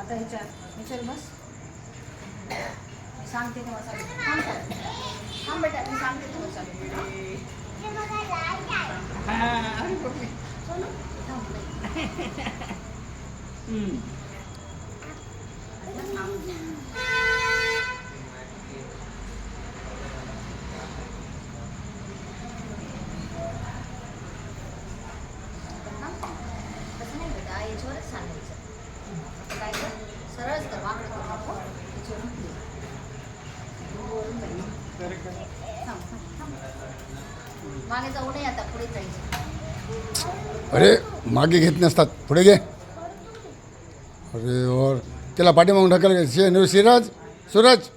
आता ह्याच्यावर बस. सांगते तेव्हा चालू. थांब बेटा, मी सांगते तेव्हा चालू. सोनू, थांब. तसं नाही बेटा, याच्यावरच सांगायचं. काय कर, सरळच कर, वाकडं करू नको. मागे जाऊ नये आता, पुढे जायचं. अरे मागे घेत नसतात, पुढे घे. अरे और त्याला पाठीमागून ढकल. सिराज, सूरज